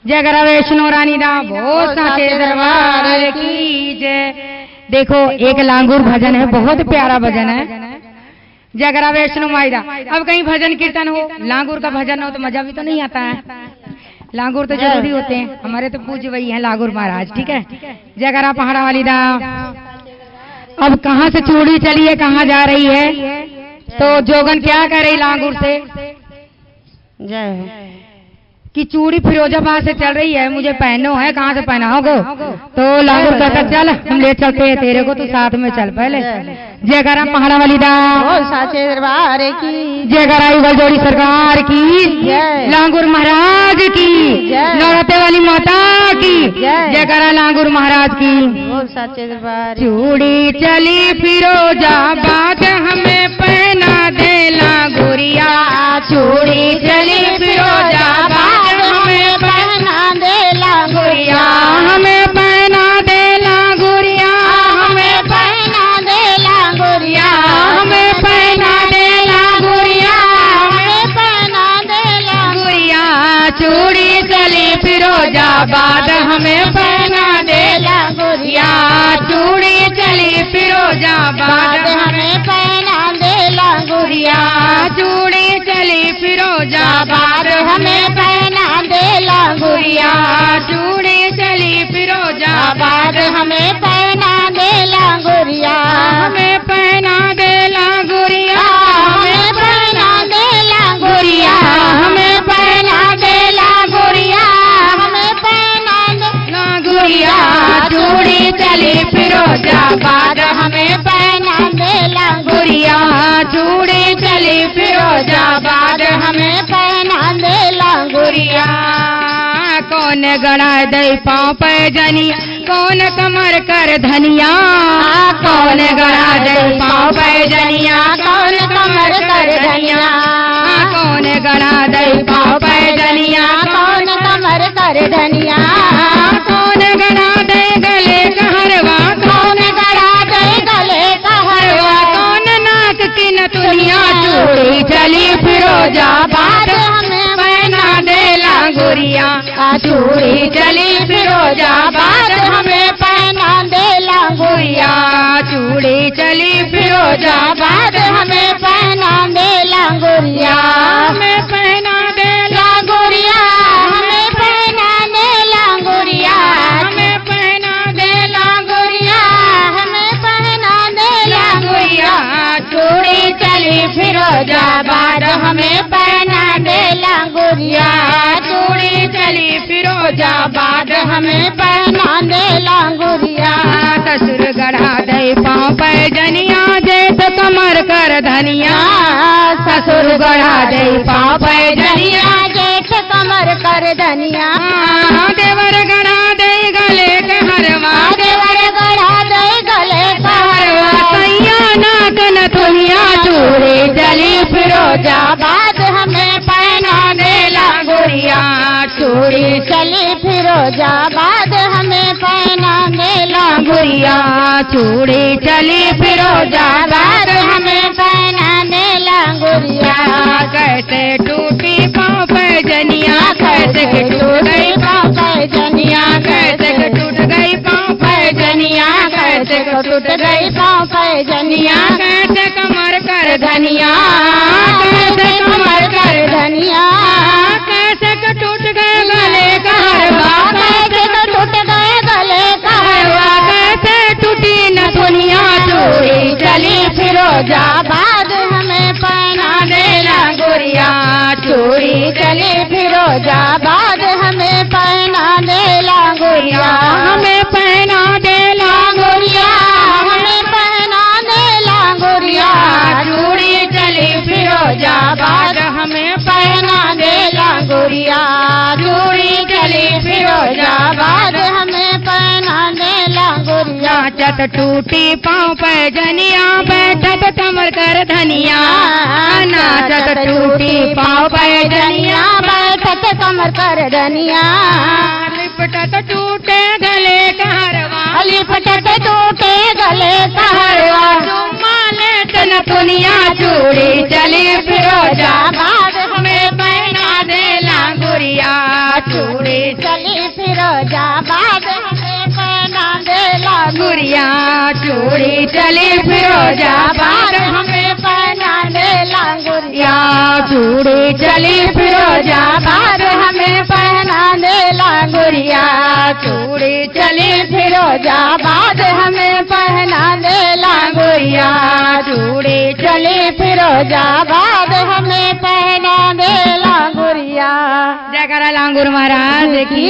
जगरा वैष्णो रानी दा बहुत साचे दरबार की जय। देखो एक लांगुर भजन है, बहुत प्यारा भजन है, जगरा वैष्णो माई दा। अब कहीं भजन कीर्तन हो, लांगुर का भजन हो तो मजा भी तो नहीं आता है। लांगुर तो जरूरी होते हैं, हमारे तो पूज्य वही हैं लांगुर महाराज। ठीक है, जगरा पहाड़ा वाली दा। अब कहाँ से चूड़ी चली है, कहाँ जा रही है, तो जोगन क्या कह रही लांगुर से जय कि चूड़ी फिरोजाबाद से चल रही है, मुझे पहनो है, कहाँ से पहनाओगे? तो लांगुर कहता चल हम ले चलते हैं तेरे को, तू साथ में चल। पहले जयकारा पहाड़ा वाली दा, साचे दरबार की जयकारा युगल जोड़ी सरकार की, लांगुर महाराज की, नौरते वाली माता की, जयकारा लांगुर महाराज की। साचे दरबार चूड़ी चली फिरोजाबाद हमें पहना दे लांगुरिया, चूड़ी चली फिरोजाबाद हमें पहना दे लांगुरिया, हमें पहना दे लांगुरिया, हमें पहना दे लांगुरिया, हमें पहना दे लांगुरिया, हमें पहना दे लांगुरिया। चूड़ी चली फिरोजाबाद हमें पहना दे लांगुरिया, चूड़ी चली फिरोजाबाद हमें पहना दे लांगुरिया, चूड़ी चली फिरोजाबाद हमें पहना दे लांगुरिया, चूड़ी चली फिरोजाबाद हमें पहना दे लांगुरिया, हमें पहना दे लांगुरिया, हमें पहना दे लांगुरिया, हमें पहना दे लांगुरिया, हमें पहना दे लांगुरिया। चूड़ी चली फिरोजाबाद हमें पहना दे लांगुरिया, चूड़ी चली फिरोजाबाद हमें पहना दे लांगुरिया। कौन गड़ा दे पाँव पे जनिया, कौन कमर कर धनिया, कौन गड़ा दे पाँव पे जनिया, कौन कमर कर धनिया, कौन गड़ा दे पाँव पे जनिया, कौन कमर कर धनिया, कौन गड़ा दे गले कहरवा, कौन गड़ा दे गले कहरवा, कौन नाक की नथुनिया। चूड़ी चली फिरोजाबाद हमें पहना दे लांगुरिया, चूड़ी चली फिरोजाबाद हमें पहना दे लांगुरिया, चूड़ी चली फिरोजाबाद हमें पहना दे लांगुरिया, हमें पहना दे लांगुरिया, हमें पहना दे लांगुरिया, हमें पहना दे लांगुरिया, हमें पहना दे लांगुरिया। चूड़ी चली फिरोजाबाद हमें पहना दे लांगुरिया, चूड़ी चली फिरोजाबाद हमें पहना दे लांगुरिया। ससुर गढ़ा दे पाँव पे जनिया, जेठ कमर कर धनिया, ससुर गढ़ा दे पाँव पे जनिया, जेठ कमर कर धनिया, देवर गढ़ा दे गले कहरवा, देवर गढ़ा दे गले कहरवा, सैया नाक नथुनिया। चूड़ी चली फिरोजाबाद हमें पहना दे लांगुरिया, चूड़ी चली फिरोजाबाद हमें पहना दे लांगुरिया, चूड़ी चली फिरोजाबाद हमें पहना दे लांगुरिया। कैसे टूटी पाँव पे जनिया, कैसे टूट गई पाँव पे जनिया, कैसे टूट गई पाँव पे जनिया, कैसे टूट गई पाँव पे जनिया, कैसे कमर कर धनिया, कैसे कमर कर धनिया, कैसे टूट गए गले कहरवा, कैसे टूट गए गले कहरवा, कैसे टूटी नथुनिया। चूड़ी चली फिरोजाबाद हमें पहना दे लांगुरिया, चूड़ी चली फिरोजाबाद हमें पहना दे लांगुरिया, हमें पहना दे लांगुरिया, हमें पहना दे लांगुरिया। चूड़ी चली फिरोजाबाद हमें पहना दे लांगुरिया, चूड़ी चली फिरोजाबाद हमें पहना दे लांगुरिया। नाचत टूटी पाँव पे जनिया, बैठत कमर कर धनिया, नाचत टूटी पाँव पे जनिया, बैठत कमर कर धनिया, लिपटत टूटे गले कहरवा, लिपटत टूटे गले कहरवा, चुम्मा लेत नथुनिया। चूड़ी चली फिरोजाबाद हमें पहना दे लांगुरिया, चूड़ी फिरोजाबाद हमें पहना दे लांगुरिया। चूड़ी चली फिरोजाबाद हमें पहना दे लांगुरिया। चूड़ी चली फिरोजाबाद हमें पहना दे लांगुरिया। चूड़ी चली फिरोजाबाद हमें पहना दे लांगुरिया। चूड़ी चली फिरोजाबाद हमें पहना दे लांगुरिया। जयकारा लांगुर महाराज की।